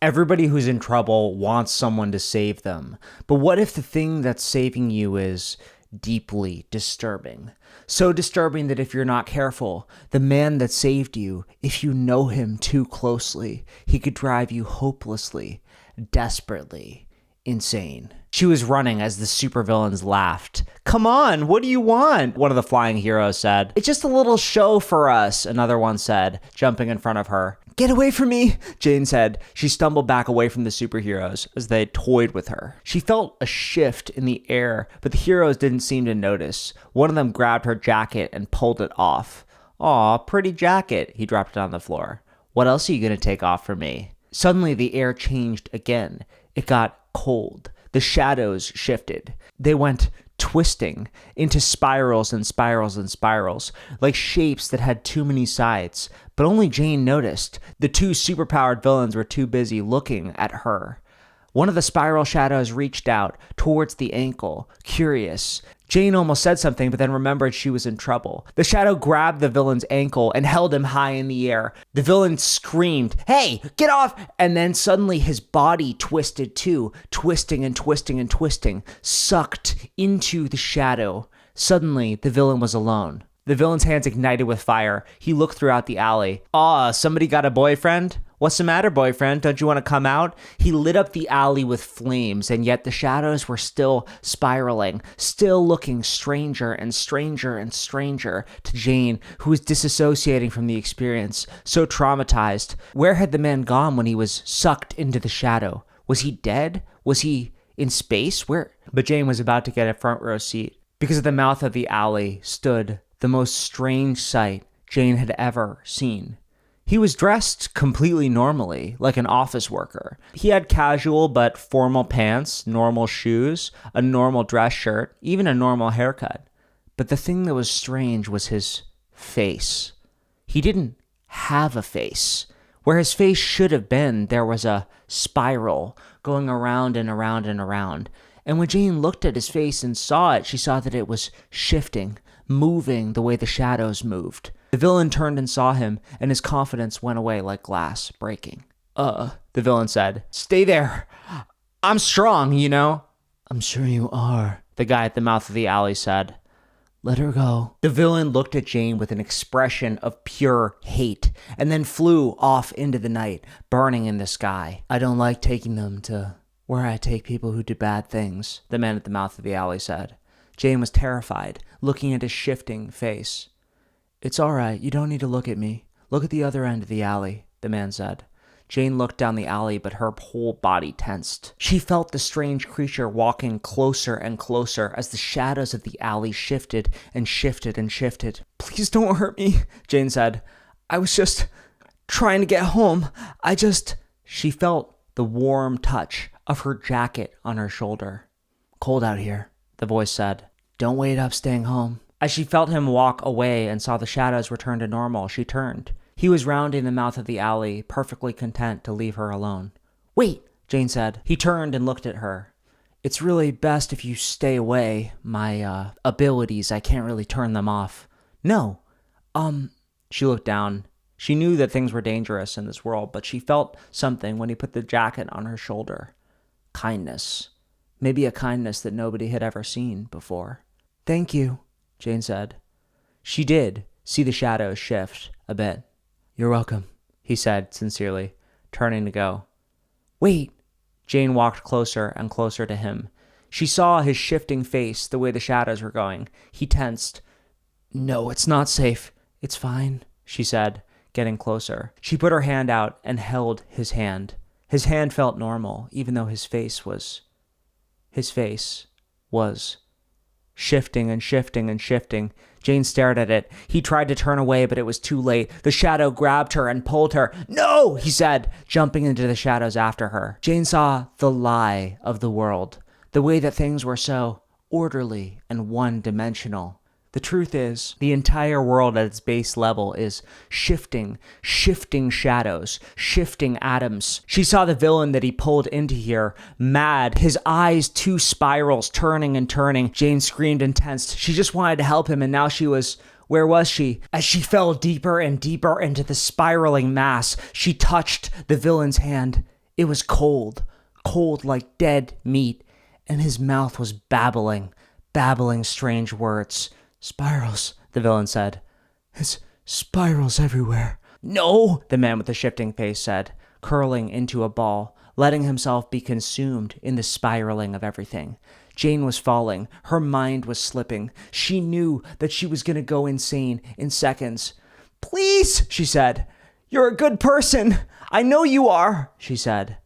Everybody who's in trouble wants someone to save them. But what if the thing that's saving you is deeply disturbing? So disturbing that if you're not careful, the man that saved you, if you know him too closely, he could drive you hopelessly, desperately insane. She was running as the supervillains laughed. "Come on, what do you want?" one of the flying heroes said. "It's just a little show for us," another one said, jumping in front of her. "Get away from me," Jane said. She stumbled back away from the superheroes as they toyed with her. She felt a shift in the air, but the heroes didn't seem to notice. One of them grabbed her jacket and pulled it off. "Aw, pretty jacket." He dropped it on the floor. "What else are you going to take off for me?" Suddenly the air changed again. It got cold. The shadows shifted. They went twisting into spirals and spirals and spirals, like shapes that had too many sides. But only Jane noticed. The two superpowered villains were too busy looking at her. One of the spiral shadows reached out towards the ankle, curious. Jane almost said something, but then remembered she was in trouble. The shadow grabbed the villain's ankle and held him high in the air. The villain screamed, "Hey, get off!" And then suddenly his body twisted too, twisting and twisting and twisting, sucked into the shadow. Suddenly, the villain was alone. The villain's hands ignited with fire. He looked throughout the alley. "Aw, somebody got a boyfriend? What's the matter, boyfriend? Don't you want to come out?" He lit up the alley with flames, and yet the shadows were still spiraling, still looking stranger and stranger and stranger to Jane, who was disassociating from the experience, so traumatized. Where had the man gone when he was sucked into the shadow? Was he dead? Was he in space? Where? But Jane was about to get a front row seat, because at the mouth of the alley stood the most strange sight Jane had ever seen. He was dressed completely normally, like an office worker. He had casual but formal pants, normal shoes, a normal dress shirt, even a normal haircut. But the thing that was strange was his face. He didn't have a face. Where his face should have been, there was a spiral going around and around and around. And when Jane looked at his face and saw it, she saw that it was shifting, moving the way the shadows moved. The villain turned and saw him, and his confidence went away like glass breaking. The villain said. "Stay there. I'm strong, you know." "I'm sure you are," the guy at the mouth of the alley said. "Let her go." The villain looked at Jane with an expression of pure hate, and then flew off into the night, burning in the sky. "I don't like taking them to where I take people who do bad things," the man at the mouth of the alley said. Jane was terrified, looking at his shifting face. "It's all right. You don't need to look at me. Look at the other end of the alley," the man said. Jane looked down the alley, but her whole body tensed. She felt the strange creature walking closer and closer as the shadows of the alley shifted and shifted and shifted. "Please don't hurt me," Jane said. "I was just trying to get home. She felt the warm touch of her jacket on her shoulder. "Cold out here," the voice said. "Don't wait up staying home." As she felt him walk away and saw the shadows return to normal, she turned. He was rounding the mouth of the alley, perfectly content to leave her alone. "Wait," Jane said. He turned and looked at her. "It's really best if you stay away. My abilities, I can't really turn them off." "No. She looked down. She knew that things were dangerous in this world, but she felt something when he put the jacket on her shoulder. Kindness. Maybe a kindness that nobody had ever seen before. "Thank you," Jane said. She did see the shadows shift a bit. "You're welcome," he said sincerely, turning to go. "Wait." Jane walked closer and closer to him. She saw his shifting face, the way the shadows were going. He tensed. "No, it's not safe. It's fine," she said, getting closer. She put her hand out and held his hand. His hand felt normal, even though his face was shifting and shifting and shifting. Jane stared at it. He tried to turn away, but it was too late. The shadow grabbed her and pulled her. "No," he said, jumping into the shadows after her. Jane saw the lie of the world, the way that things were so orderly and one-dimensional. The truth is, the entire world at its base level is shifting shadows, shifting atoms. She saw the villain that he pulled into here, mad, his eyes two spirals turning and turning. Jane screamed and tensed. She just wanted to help him, and now she was... Where was she? As she fell deeper and deeper into the spiraling mass, she touched the villain's hand. It was cold, cold like dead meat, and his mouth was babbling strange words. Spirals, the villain said. It's spirals everywhere. No, the man with the shifting face said, curling into a ball, letting himself be consumed in the spiraling of everything. Jane was falling. Her mind was slipping. She knew that she was going to go insane in seconds. Please, she said. You're a good person. I know you are, she said.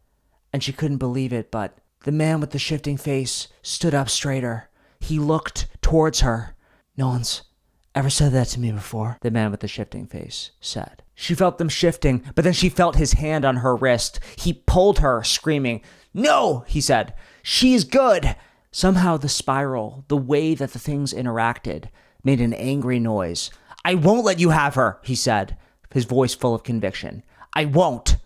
And she couldn't believe it, but the man with the shifting face stood up straighter. He looked towards her. No one's ever said that to me before, the man with the shifting face said. She felt them shifting, but then she felt his hand on her wrist. He pulled her, screaming. No, he said. She's good. Somehow the spiral, the way that the things interacted, made an angry noise. I won't let you have her, he said, his voice full of conviction. I won't.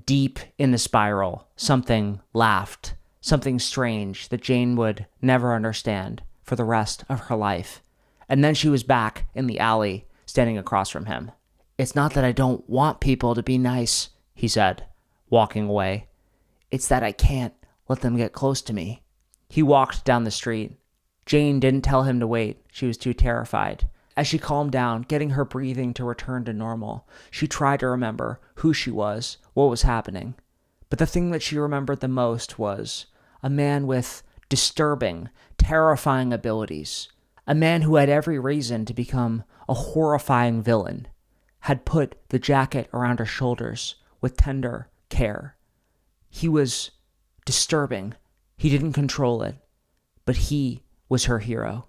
Deep in the spiral, something laughed, something strange that Jane would never understand for the rest of her life. And then she was back in the alley, standing across from him. It's not that I don't want people to be nice, he said, walking away. It's that I can't let them get close to me. He walked down the street. Jane didn't tell him to wait. She was too terrified. As she calmed down, getting her breathing to return to normal, she tried to remember who she was, what was happening. But the thing that she remembered the most was a man with disturbing, terrifying abilities. A man who had every reason to become a horrifying villain, had put the jacket around her shoulders with tender care. He was disturbing. He didn't control it, but he was her hero.